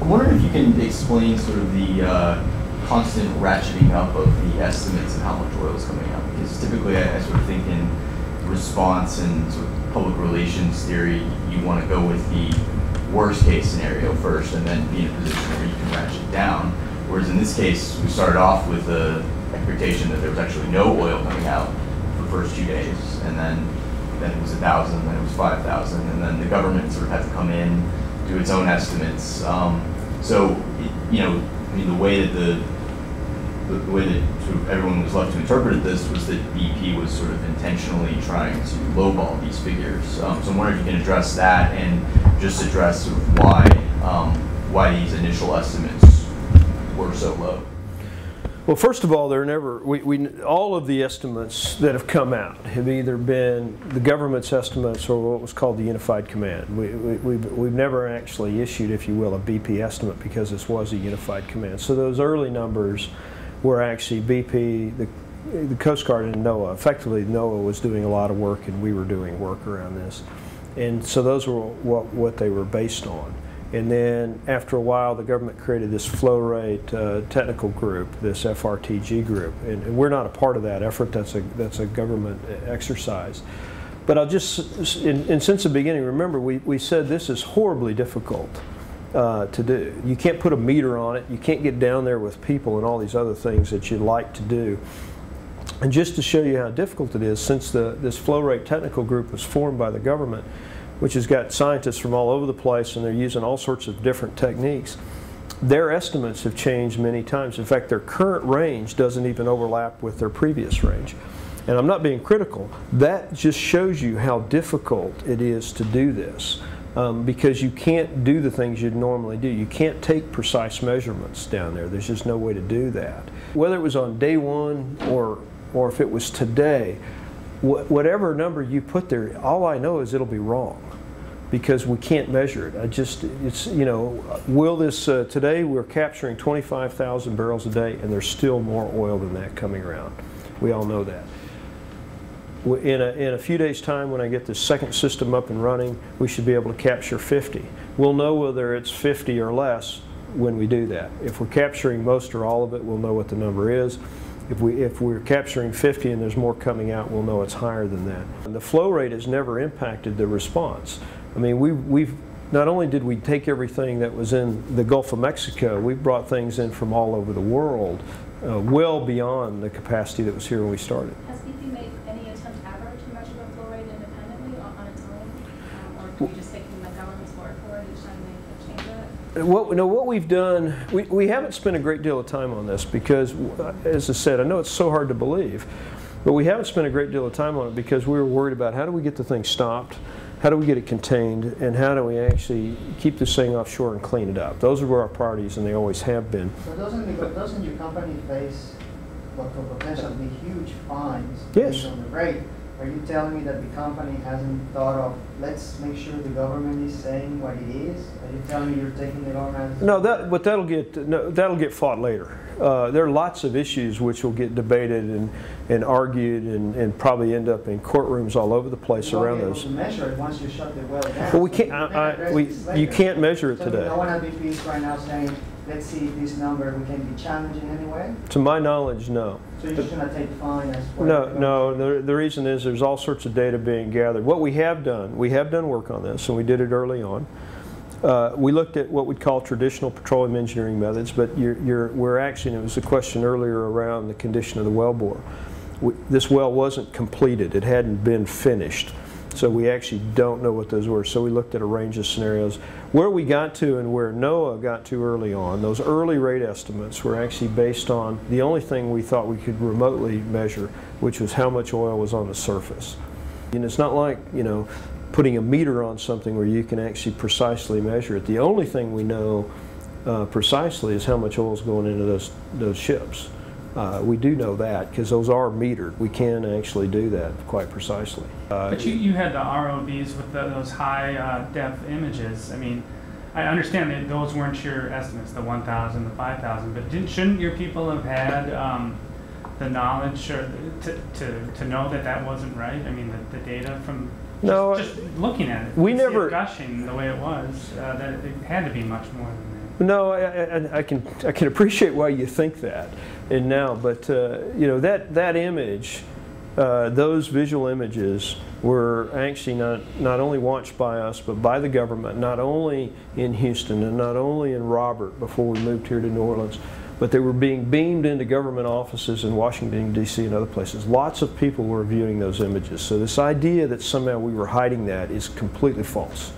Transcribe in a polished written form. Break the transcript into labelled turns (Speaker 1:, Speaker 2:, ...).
Speaker 1: I'm wondering if you can explain sort of the constant ratcheting up of the estimates of how much oil is coming out. Because typically I sort of think in response and sort of public relations theory, you want to go with the worst case scenario first and then be in a position where you can ratchet down. Whereas in this case, we started off with the expectation that there was actually no oil coming out for the first 2 days, and then it was 1,000, then it was 5,000, and then the government sort of had to come in, do its own estimates. So, you know, I mean, the way that sort of everyone was left to interpret this was that BP was sort of intentionally trying to lowball these figures. So I'm wondering if you can address that and just address sort of why these initial estimates were so low.
Speaker 2: Well, first of all, all of the estimates that have come out have either been the government's estimates or what was called the Unified Command. We've never actually issued, if you will, a BP estimate because this was a Unified Command. So those early numbers were actually BP, the Coast Guard, and NOAA. Effectively, NOAA was doing a lot of work and we were doing work around this. And so those were what they were based on. And then after a while, the government created this flow rate technical group, this FRTG group. And we're not a part of that effort. That's a government exercise. But I'll just, and since the beginning, remember, we said this is horribly difficult to do. You can't put a meter on it. You can't get down there with people and all these other things that you'd like to do. And just to show you how difficult it is, since this flow rate technical group was formed by the government, which has got scientists from all over the place and they're using all sorts of different techniques, their estimates have changed many times. In fact, their current range doesn't even overlap with their previous range. And I'm not being critical. That just shows you how difficult it is to do this. Because you can't do the things you'd normally do. You can't take precise measurements down there. There's just no way to do that. Whether it was on day one or if it was today, whatever number you put there, all I know is it'll be wrong because we can't measure it. It's, you know, will this, today we're capturing 25,000 barrels a day and there's still more oil than that coming around. We all know that. In a few days' time, when I get this second system up and running, we should be able to capture 50. We'll know whether it's 50 or less when we do that. If we're capturing most or all of it, we'll know what the number is. If we're capturing 50 and there's more coming out, we'll know it's higher than that. And the flow rate has never impacted the response. I mean, we've not only did we take everything that was in the Gulf of Mexico, we've brought things in from all over the world, well beyond the capacity that was here when we started.
Speaker 3: Has BP made any attempt ever to measure the flow rate independently on its own? Or do you just take the government's word for it each time they change it?
Speaker 2: What we've done, we haven't spent a great deal of time on this because, as I said, I know it's so hard to believe, but we haven't spent a great deal of time on it because we were worried about how do we get the thing stopped, how do we get it contained, and how do we actually keep this thing offshore and clean it up. Those are our priorities, and they always have been.
Speaker 4: So doesn't your company face what could potentially be huge fines
Speaker 2: yes.
Speaker 4: based on the rate? Are you telling me that the company hasn't thought of, let's make sure the government is saying what it is? Are you telling me you're taking the government?
Speaker 2: No, that'll get fought later. There are lots of issues which will get debated and argued and probably end up in courtrooms all over the place around those.
Speaker 4: You won't be able to measure it once you shut the well down.
Speaker 2: Well, we can't. You can't measure it today.
Speaker 4: No one at BP is right now saying, let's see if this number we can be challenged in any way?
Speaker 2: To my knowledge, no.
Speaker 4: So you're just going to take fine as well?
Speaker 2: No. The reason is there's all sorts of data being gathered. What we have done work on this, and we did it early on. We looked at what we'd call traditional petroleum engineering methods, but we're actually, and it was a question earlier around the condition of the well bore. This well wasn't completed. It hadn't been finished. So we actually don't know what those were. So we looked at a range of scenarios. Where we got to and where NOAA got to early on, those early rate estimates were actually based on the only thing we thought we could remotely measure, which was how much oil was on the surface. And it's not like, you know, putting a meter on something where you can actually precisely measure it. The only thing we know precisely is how much oil is going into those ships. We do know that because those are metered. We can actually do that quite precisely.
Speaker 5: But you had the ROVs with those high depth images. I mean, I understand that those weren't your estimates, the 1,000, the 5,000, but shouldn't your people have had the knowledge to know that that wasn't right? I mean, the data from just looking at it,
Speaker 2: we never
Speaker 5: gushing the way it was, that it had to be much more than that.
Speaker 2: No, I can appreciate why you think that, and now, but you know, that image, those visual images were actually not only watched by us, but by the government, not only in Houston and not only in Robert before we moved here to New Orleans, but they were being beamed into government offices in Washington, D.C. and other places. Lots of people were viewing those images. So this idea that somehow we were hiding that is completely false.